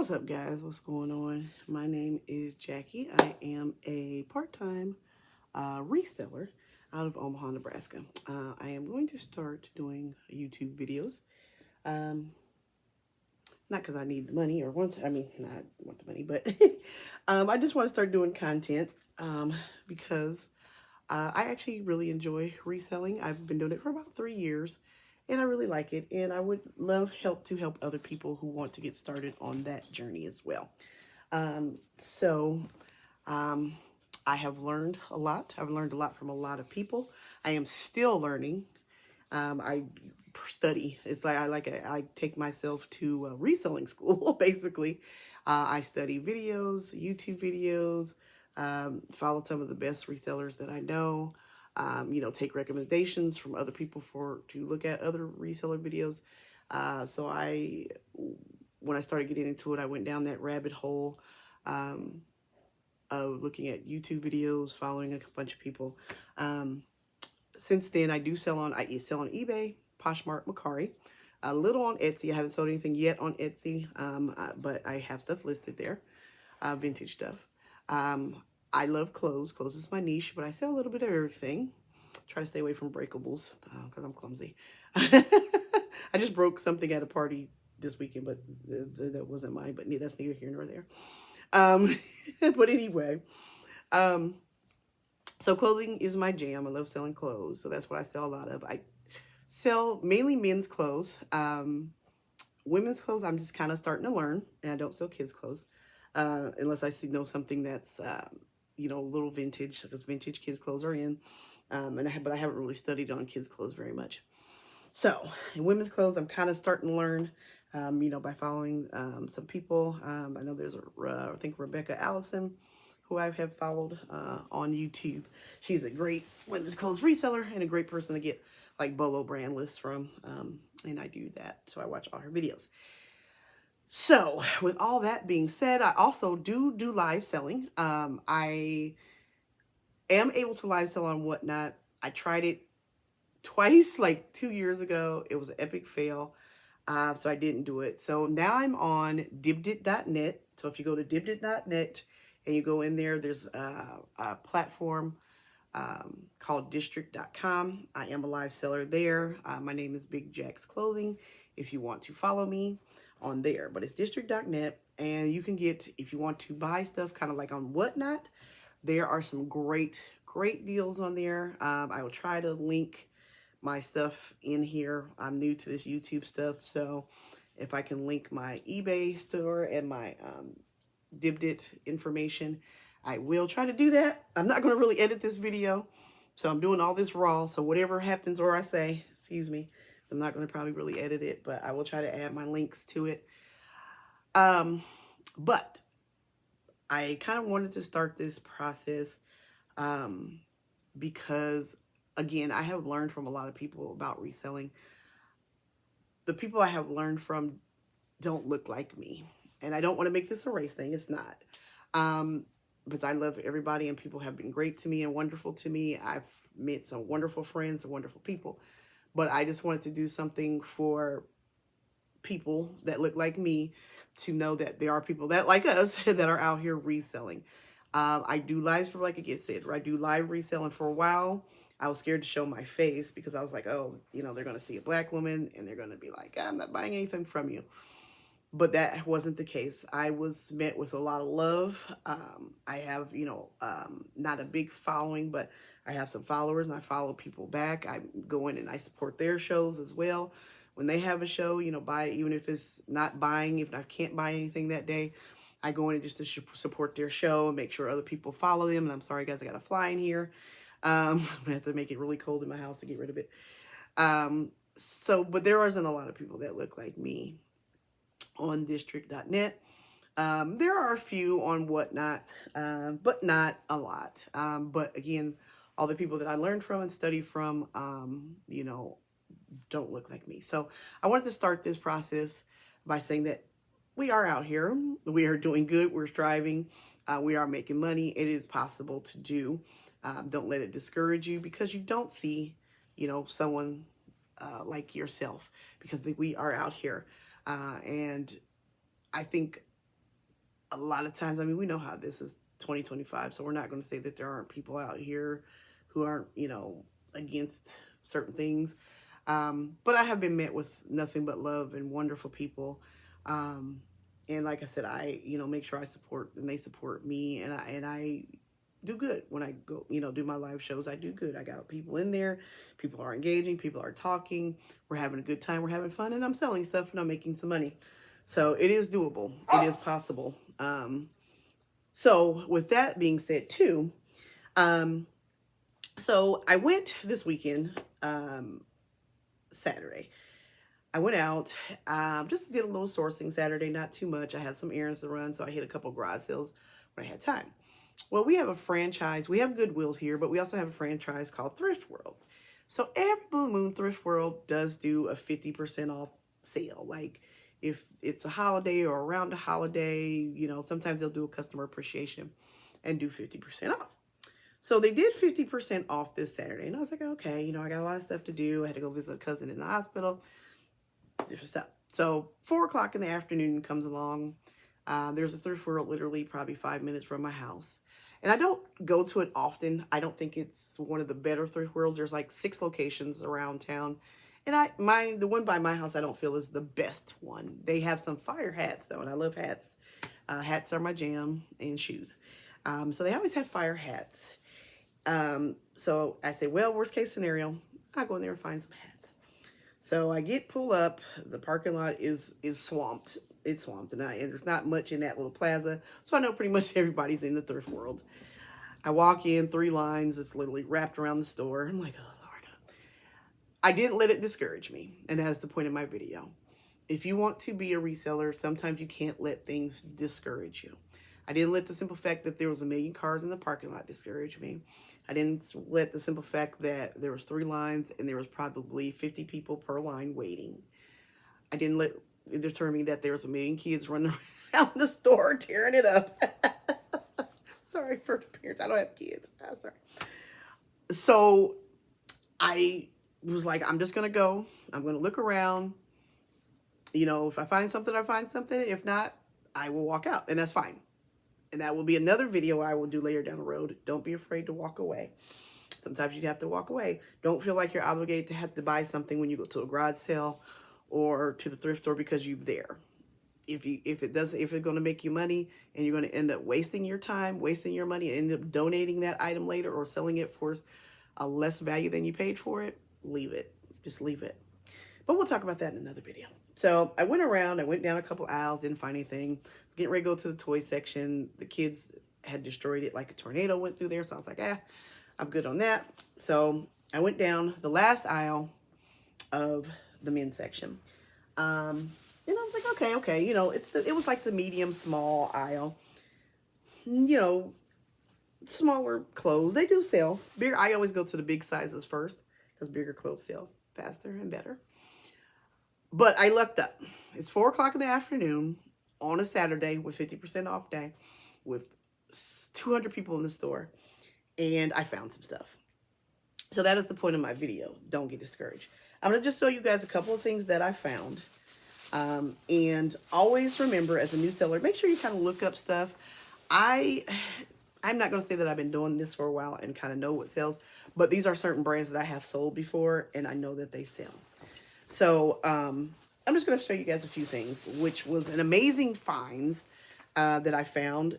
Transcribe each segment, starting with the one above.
What's up, guys? What's going on? My name is Jackie. I am a part-time reseller out of Omaha, Nebraska. I am going to start doing YouTube videos. Um, not because I need the money or want, I mean, not want the money, but I just want to start doing content because I actually really enjoy reselling. I've been doing it for about 3 years and I really like it. And I would love to help other people who want to get started on that journey as well. So I have learned a lot. I've learned a lot from a lot of people. I am still learning. I study. It's like I take myself to reselling school, basically. I study videos, YouTube videos, follow some of the best resellers that I know. Take recommendations from other people to look at other reseller videos. When I started getting into it, I went down that rabbit hole um, of looking at YouTube videos, following a bunch of people. Since then, I sell on eBay, Poshmark, Mercari, a little on Etsy. I haven't sold anything yet on Etsy, but I have stuff listed there, vintage stuff. I love clothes. Clothes is my niche, but I sell a little bit of everything. Try to stay away from breakables because I'm clumsy. I just broke something at a party this weekend, but that wasn't mine. But that's neither here nor there. But anyway, so clothing is my jam. I love selling clothes, so that's what I sell a lot of. I sell mainly men's clothes. Women's clothes, I'm just kind of starting to learn, and I don't sell kids' clothes unless I know something that's a little vintage, because vintage kids' clothes are in. But I haven't really studied on kids' clothes very much. So in women's clothes, I'm kind of starting to learn, by following some people. I know there's I think Rebecca Allison, who I have followed on YouTube. She's a great women's clothes reseller and a great person to get like Bolo brand lists from. And I do that, so I watch all her videos. So with all that being said, I also do live selling. I am able to live sell on Whatnot. I tried it twice, like 2 years ago. It was an epic fail. So I didn't do it. So now I'm on dibdit.net. So if you go to dibdit.net and you go in there, there's a platform called district.com. I am a live seller there. My name is Big Jack's Clothing if you want to follow me on there. But it's district.net, and you can get, if you want to buy stuff kind of like on Whatnot, there are some great deals on there. I will try to link my stuff in here. I'm new to this YouTube stuff, so if I can link my eBay store and my dibdit information, I will try to do that. I'm not going to really edit this video, so I'm doing all this raw, so whatever happens or I say, excuse me, so I'm not going to probably really edit it, but I will try to add my links to it. But I kind of wanted to start this process because, again, I have learned from a lot of people about reselling. The people I have learned from don't look like me. And I don't want to make this a race thing. It's not. But I love everybody, and people have been great to me and wonderful to me. I've met some wonderful friends and wonderful people. But I just wanted to do something for people that look like me to know that there are people that like us that are out here reselling. I do lives for, like it gets said, I do live reselling. For a while, I was scared to show my face because I was like, oh, they're going to see a black woman and they're going to be like, I'm not buying anything from you. But that wasn't the case. I was met with a lot of love. I have, not a big following, but I have some followers and I follow people back. I go in and I support their shows as well. When they have a show, buy, even if it's not buying, if I can't buy anything that day, I go in just to support their show and make sure other people follow them. And I'm sorry, guys, I got a fly in here. I'm going to have to make it really cold in my house to get rid of it. But there isn't a lot of people that look like me on district.net. There are a few on Whatnot, but not a lot. But again, all the people that I learned from and studied from, don't look like me. So I wanted to start this process by saying that we are out here. We are doing good. We're striving. We are making money. It is possible to do. Don't let it discourage you because you don't see, someone like yourself, because we are out here. And I think a lot of times, I mean, we know how this is 2025, so we're not going to say that there aren't people out here who aren't, you know, against certain things. But I have been met with nothing but love and wonderful people. Um, and like I said, I, you know, make sure I support and they support me, and I do good when I go, you know, do my live shows. I do good. I got people in there. People are engaging. People are talking. We're having a good time. We're having fun, and I'm selling stuff and I'm making some money. So it is doable. It is possible. So with that being said, too, um, so I went this weekend, Saturday. I went out, just did a little sourcing Saturday, not too much. I had some errands to run, so I hit a couple garage sales when I had time. Well, we have a franchise. We have Goodwill here, but we also have a franchise called Thrift World. So every blue moon, Thrift World does do a 50% off sale. Like if it's a holiday or around a holiday, you know, sometimes they'll do a customer appreciation and do 50% off. So they did 50% off this Saturday. And I was like, okay, you know, I got a lot of stuff to do. I had to go visit a cousin in the hospital, different stuff. So 4 o'clock in the afternoon comes along. There's a Thrift World literally probably 5 minutes from my house. And I don't go to it often. I don't think it's one of the better Thrift Worlds. There's like 6 locations around town. And the one by my house I don't feel is the best one. They have some fire hats though, and I love hats. Hats are my jam, and shoes. So they always have fire hats. So I say, well, worst case scenario, I go in there and find some hats. So I pull up. The parking lot is swamped. It's swamped, and there's not much in that little plaza. So I know pretty much everybody's in the Thrift World. I walk in, 3 lines. It's literally wrapped around the store. I'm like, oh, Lord. I didn't let it discourage me. And that's the point of my video. If you want to be a reseller, sometimes you can't let things discourage you. I didn't let the simple fact that there was a million cars in the parking lot discourage me. I didn't let the simple fact that there was 3 lines and there was probably 50 people per line waiting. I didn't let it deter me that there was a million kids running around the store tearing it up. Sorry for the parents. I don't have kids. Sorry. So I was like, I'm just going to go. I'm going to look around. You know, if I find something, I find something. If not, I will walk out, and that's fine. And that will be another video I will do later down the road. Don't be afraid to walk away. Sometimes you have to walk away. Don't feel like you're obligated to have to buy something when you go to a garage sale or to the thrift store because you're there. If it's going to make you money and you're going to end up wasting your time, wasting your money, and end up donating that item later or selling it for a less value than you paid for it, leave it. Just leave it. But we'll talk about that in another video. So I went around, I went down a couple aisles, didn't find anything. I was getting ready to go to the toy section. The kids had destroyed it like a tornado went through there. So I was like, I'm good on that. So I went down the last aisle of the men's section. And I was like, okay. You know, it was like the medium small aisle. You know, smaller clothes. They do sell. Bigger. I always go to the big sizes first because bigger clothes sell faster and better. But I lucked up. It's 4 o'clock in the afternoon on a Saturday with 50% off day with 200 people in the store. And I found some stuff. So that is the point of my video. Don't get discouraged. I'm going to just show you guys a couple of things that I found. And always remember, as a new seller, make sure you kind of look up stuff. I'm not going to say that I've been doing this for a while and kind of know what sells. But these are certain brands that I have sold before. And I know that they sell. So, I'm just going to show you guys a few things, which was an amazing finds, that I found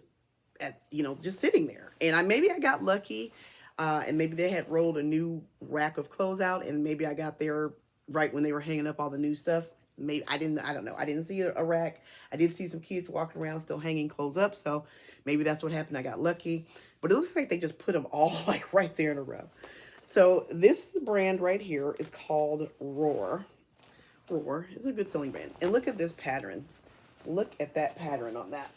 at, you know, just sitting there. And maybe I got lucky, and maybe they had rolled a new rack of clothes out, and maybe I got there right when they were hanging up all the new stuff. Maybe I don't know. I didn't see a rack. I did see some kids walking around still hanging clothes up. So maybe that's what happened. I got lucky, but it looks like they just put them all like right there in a row. So this brand right here is called Roar. Roar is a good selling brand. And look at this pattern. Look at that pattern on that.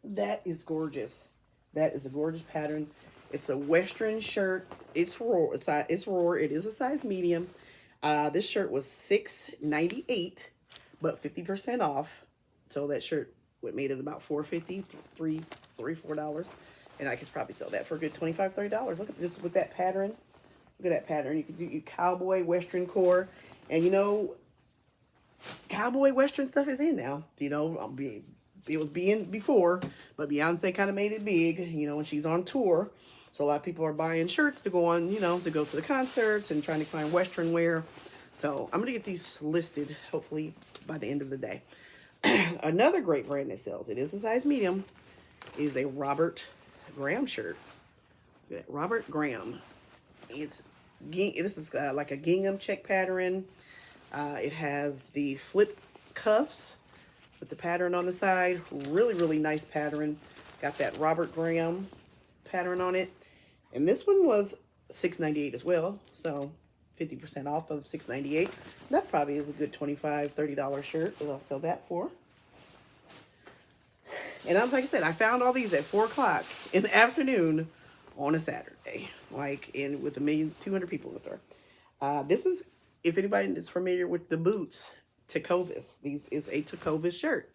That is gorgeous. That is a gorgeous pattern. It's a Western shirt. It's Roar. It's Roar. It is a size medium. This shirt was $6.98, but 50% off. So that shirt, what made it about $4.50, $4. And I could probably sell that for a good $25, $30. Look at this with that pattern. Look at that pattern. You could do your cowboy Western core. And you know, cowboy Western stuff is in now. You know, it was being before, but Beyonce kind of made it big, you know, when she's on tour. So a lot of people are buying shirts to go on, you know, to go to the concerts and trying to find Western wear. So I'm going to get these listed, hopefully, by the end of the day. Another great brand that sells, it is a size medium, is a Robert Graham shirt. Robert Graham. This is like a gingham check pattern. It has the flip cuffs with the pattern on the side. Really, really nice pattern. Got that Robert Graham pattern on it. And this one was $6.98 as well. So 50% off of $6.98. That probably is a good $25, $30 shirt that I'll sell that for. And like I said, I found all these at 4 o'clock in the afternoon on a Saturday, like with 1,200,000 people in the store. This is, if anybody is familiar with the boots, Tecovas. These is a Tecovas shirt.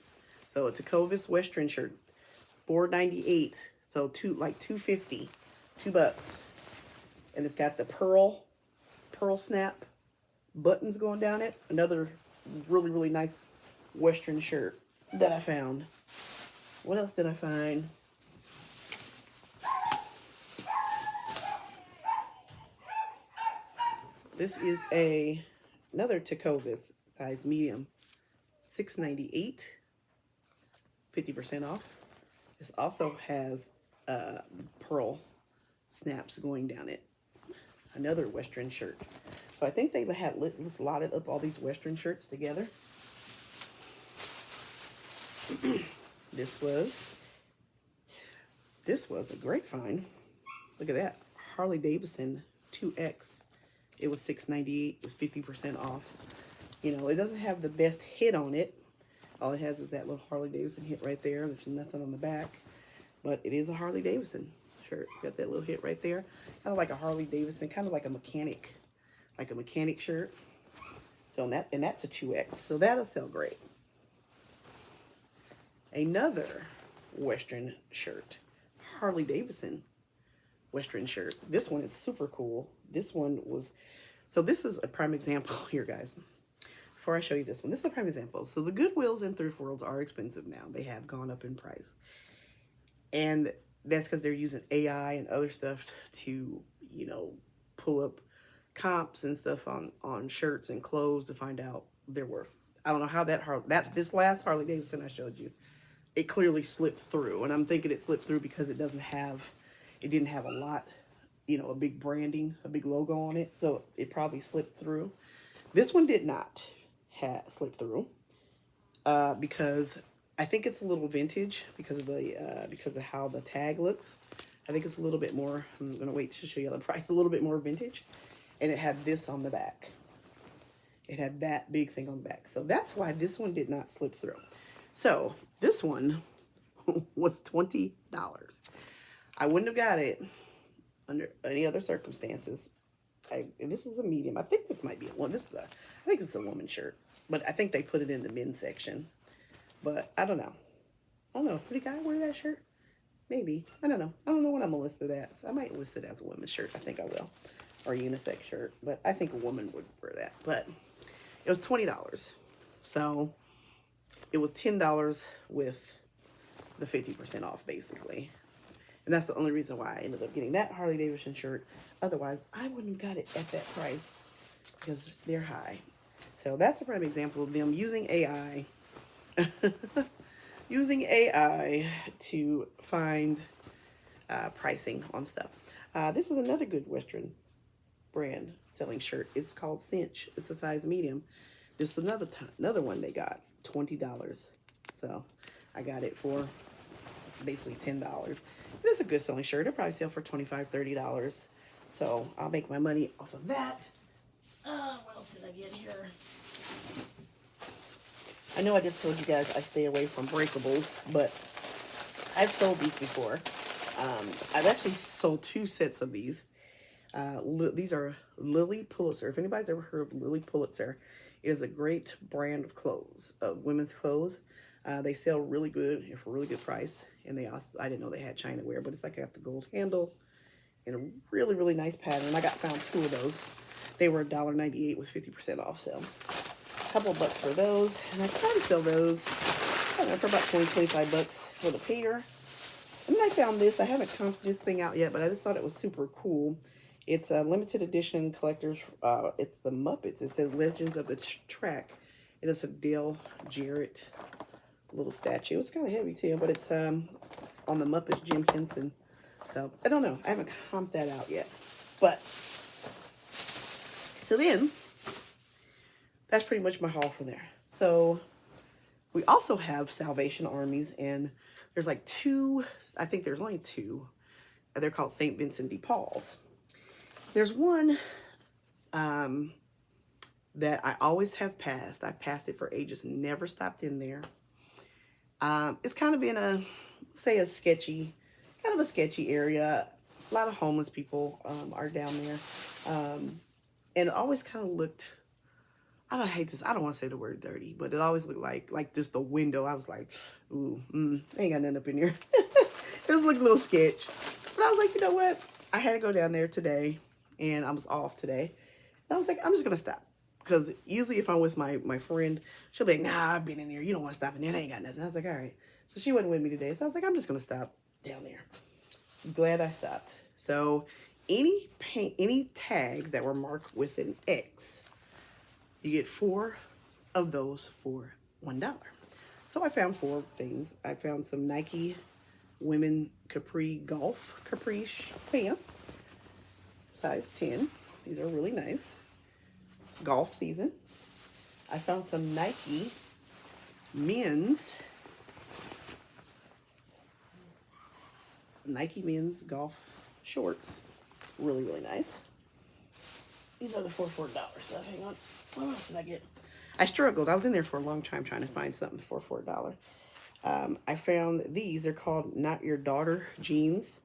So a Tecovas Western shirt, $4.98. So $2.50, $2. And it's got the pearl snap buttons going down it. Another really, really nice Western shirt that I found. What else did I find? This is another Tecovas size medium, $6.98, 50% off. This also has pearl snaps going down it. Another Western shirt. So I think they had slotted up all these Western shirts together. This was a great find. Look at that. Harley Davidson 2X. It was $6.98 with 50% off. You know, it doesn't have the best hit on it. All it has is that little Harley Davidson hit right there. There's nothing on the back. But it is a Harley Davidson shirt. It's got that little hit right there. Kind of like a Harley Davidson, kind of like a mechanic shirt. So and that's a 2X. So that'll sell great. Another Western shirt. Harley Davidson Western shirt. This one is super cool. This one was, so this is a prime example here, guys. Before I show you this one, this is a prime example. So the Goodwills and thrift worlds are expensive now. They have gone up in price. And that's because they're using AI and other stuff to, you know, pull up comps and stuff on shirts and clothes to find out their worth. I don't know how this last Harley Davidson I showed you, it clearly slipped through. And I'm thinking it slipped through because it didn't have a lot, you know, a big branding, a big logo on it. So it probably slipped through. This one did not slip through because I think it's a little vintage because of how the tag looks. I think it's a little bit more, I'm going to wait to show you the price, a little bit more vintage. And it had this on the back. It had that big thing on the back. So that's why this one did not slip through. So this one was $20. I wouldn't have got it under any other circumstances. This is a medium. I think this might be I think it's a woman's shirt. But I think they put it in the men's section. But I don't know. Would a guy wear that shirt? Maybe. I don't know. I don't know what I'm going to list it as. I might list it as a women's shirt. I think I will. Or a unisex shirt. But I think a woman would wear that. But it was $20. So it was $10 with the 50% off, basically. And that's the only reason why I ended up getting that Harley Davidson shirt. Otherwise, I wouldn't have got it at that price because they're high. So that's a prime example of them using AI. Using AI to find pricing on stuff. This is another good Western brand selling shirt. It's called Cinch. It's a size medium. This is another one they got, $20. So I got it for basically $10. It is a good selling shirt. It'll probably sell for $25, $30. So I'll make my money off of that. What else did I get here? I know I just told you guys I stay away from breakables, but I've sold these before. I've actually sold 2 sets of these. These are Lily Pulitzer. If anybody's ever heard of Lily Pulitzer, it is a great brand of clothes, of women's clothes. They sell really good for a really good price. And they also, I didn't know they had China wear, but it's like I got the gold handle and a really, really nice pattern. I found 2 of those. They were $1.98 with 50% off. So a couple of bucks for those. And I try to sell those I don't know, for about 20, 25 bucks for the pair. And then I found this. I haven't comped this thing out yet, but I just thought it was super cool. It's a limited edition collector's. It's the Muppets. It says Legends of the Track. It is a Dale Jarrett little statue. It's kind of heavy too, but it's on the Muppets Jim Henson. So I don't know. I haven't comped that out yet. But so then that's pretty much my haul from there. So we also have Salvation Armies, and there's like two. I think there's only two. They're called St. Vincent de Paul's. There's one that I always have passed. I've passed it for ages, never stopped in there. It's kind of in a, say, a sketchy, kind of a sketchy area. A lot of homeless people are down there. And it always kind of looked, I hate this, I don't want to say the word dirty, but it always looked like this, the window. I was like, ooh, ain't got nothing up in here. It just looked a little sketch. But I was like, you know what? I had to go down there today, and I was off today. And I was like, I'm just going to stop. Because usually if I'm with my friend, she'll be like, nah, I've been in there. You don't want to stop in there. They ain't got nothing. I was like, all right. So she wasn't with me today. So I was like, I'm just going to stop down there. I'm glad I stopped. So any tags that were marked with an X, you get 4 of those for $1. So I found 4 things. I found some Nike women capri pants, size 10. These are really nice. Golf season. I found some Nike men's golf shorts. Really, really nice. These are the $4 stuff. Hang on. What else did I get? I struggled. I was in there for a long time trying to find something for $4. I found these. They're called Not Your Daughter jeans.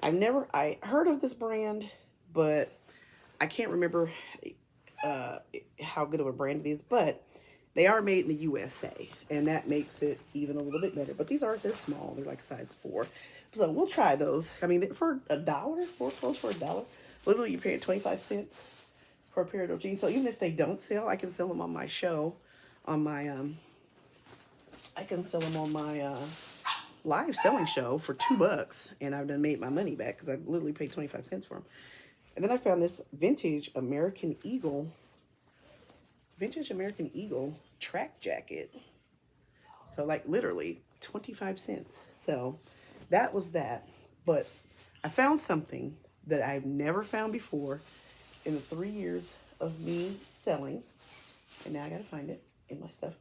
I heard of this brand, but I can't remember how good of a brand it is, but they are made in the USA, and that makes it even a little bit better. But they're small. They're like size 4. So we'll try those. I mean, for $1, 4 clothes for $1. Literally, you're paying 25 cents for a pair of those jeans. So even if they don't sell, I can sell them on my show, on my live selling show for $2, and I've done made my money back because I literally paid 25 cents for them. And then I found this vintage American Eagle track jacket. So like literally 25 cents. So that was that. But I found something that I've never found before in the 3 years of me selling. And now I gotta find it in my stuff.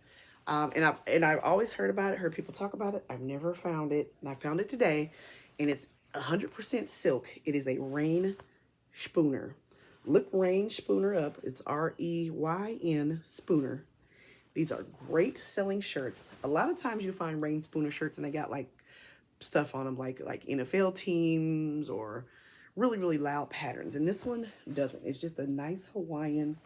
And I've always heard about it, heard people talk about it. I've never found it. And I found it today. And it's 100% silk. It is a rain spooner. Look Rain Spooner up. It's REYN Spooner. These are great selling shirts. A lot of times you find Rain Spooner shirts and they got like stuff on them like NFL teams or really, really loud patterns. And this one doesn't. It's just a nice Hawaiian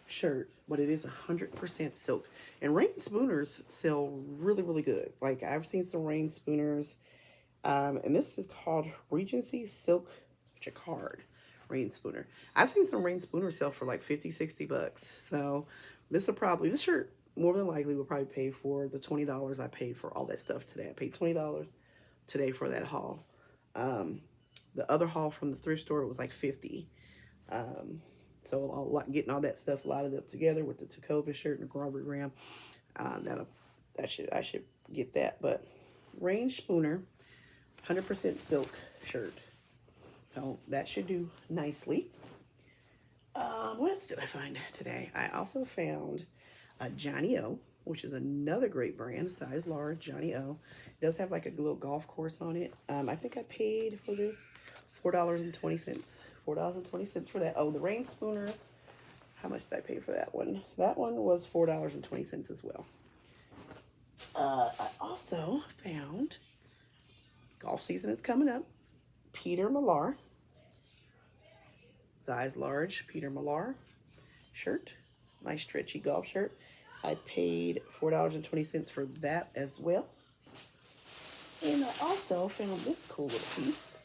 shirt, but it is 100% silk. And Rain Spooners sell really, really good. Like I've seen some Rain Spooners. And this is called Regency Silk Jacquard. Rain Spooner. I've seen some Rain Spooners sell for like 50, 60 bucks. So this shirt more than likely will probably pay for the $20 I paid for all that stuff today. I paid $20 today for that haul. The other haul from the thrift store, it was like 50. So getting all that stuff lotted up together with the Tacova shirt and the Robert Graham, I should get that. But Rain Spooner, 100% silk shirt. So that should do nicely. What else did I find today? I also found Johnny O, which is another great brand, size large, Johnny O. It does have like a little golf course on it. I think I paid for this $4.20. $4.20 for that. Oh, the Rain Spooner. How much did I pay for that one? That one was $4.20 as well. I also found, golf season is coming up, Peter Millar, size large Peter Millar shirt, nice stretchy golf shirt. I paid $4.20 for that as well. And I also found this cool little piece.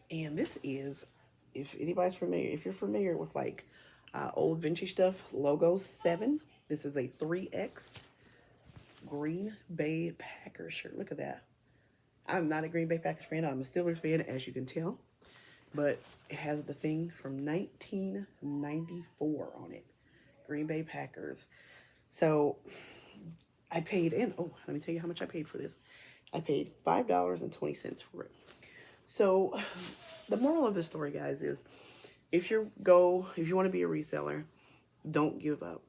And this is, if anybody's familiar, if you're familiar with like old vintage stuff, Logo 7. This is a 3X Green Bay Packers shirt. Look at that. I'm not a Green Bay Packers fan. I'm a Steelers fan, as you can tell. But it has the thing from 1994 on it. Green Bay Packers. So I paid in. Oh, let me tell you how much I paid for this. I paid $5.20 for it. So the moral of the story, guys, is if you want to be a reseller, don't give up.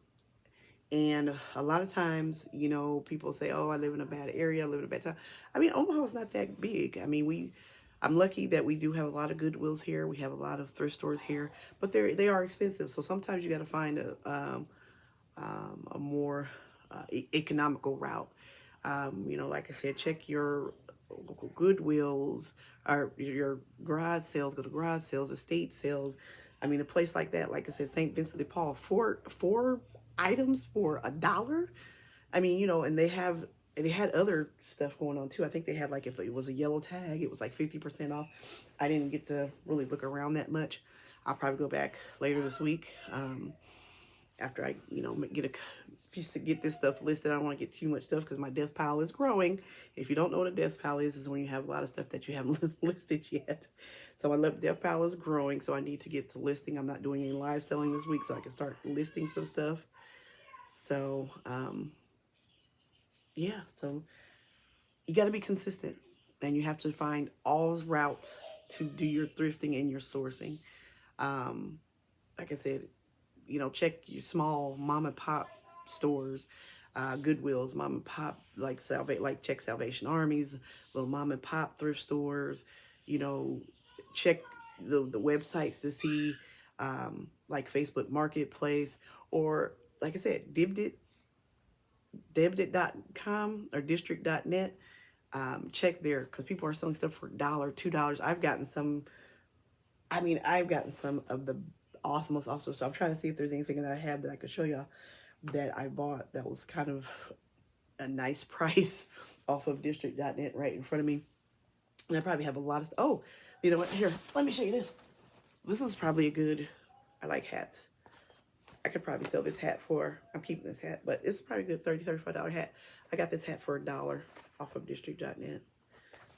And a lot of times, you know, people say, "Oh, I live in a bad area, I live in a bad town." I mean, Omaha's not that big. I mean, I'm lucky that we do have a lot of Goodwills here. We have a lot of thrift stores here, but they are expensive. So sometimes you got to find a more economical route. You know, like I said, check your local Goodwills or your garage sales. Go to garage sales, estate sales. I mean, a place like that, like I said, St. Vincent de Paul, four items for $1. I mean, you know, and they had other stuff going on too. I think they had, like, if it was a yellow tag, it was like 50% off. I didn't get to really look around that much. I'll probably go back later this week. After I, you know, get this stuff listed. I don't want to get too much stuff because my death pile is growing. If you don't know what a death pile is when you have a lot of stuff that you haven't listed yet. So my death pile is growing, so I need to get to listing. I'm not doing any live selling this week, so I can start listing some stuff. So, yeah, so you got to be consistent, and you have to find all routes to do your thrifting and your sourcing. Like I said, you know, check your small mom and pop stores, Goodwills, mom and pop, like check Salvation Armies, little mom and pop thrift stores. You know, check the websites to see, like Facebook Marketplace, or like I said, dibdit.com or district.net. Check there because people are selling stuff for $1, $2. I've gotten some of the most awesome stuff. I'm trying to see if there's anything that I have that I could show y'all that I bought that was kind of a nice price off of district.net right in front of me. And I probably have a lot of stuff. Oh, you know what? Here, let me show you this. This is probably I like hats. I could probably sell this hat for, I'm keeping this hat, but it's probably a good $30, $35 hat. I got this hat for $1 off of district.net.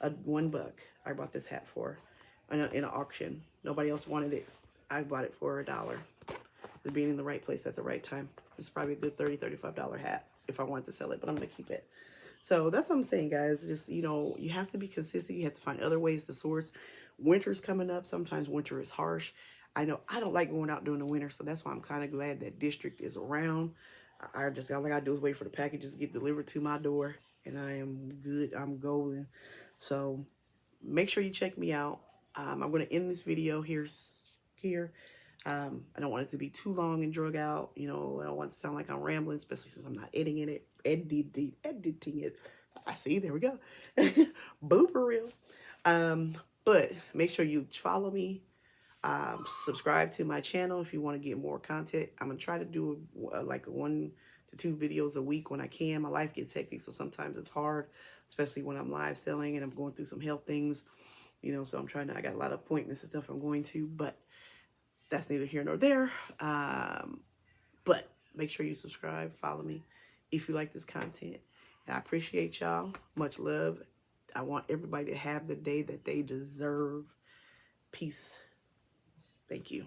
$1 I bought this hat for in an auction. Nobody else wanted it. I bought it for $1. For being in the right place at the right time. It's probably a good $30, $35 hat if I wanted to sell it, but I'm going to keep it. So that's what I'm saying, guys. Just, you know, you have to be consistent. You have to find other ways to source. Winter's coming up. Sometimes winter is harsh. I know I don't like going out during the winter, so that's why I'm kind of glad that District is around. All I gotta do is wait for the packages to get delivered to my door, and I am good. I'm golden. So make sure you check me out. I'm going to end this video here. I don't want it to be too long and drug out. You know, I don't want it to sound like I'm rambling, especially since I'm not editing it. I see, there we go. Blooper reel. But make sure you follow me. Subscribe to my channel if you want to get more content. I'm going to try to do like 1 to 2 videos a week when I can. My life gets hectic, so sometimes it's hard, especially when I'm live selling and I'm going through some health things. You know, so I got a lot of appointments and stuff I'm going to, but that's neither here nor there. But make sure you subscribe, follow me if you like this content. And I appreciate y'all. Much love. I want everybody to have the day that they deserve. Peace. Thank you.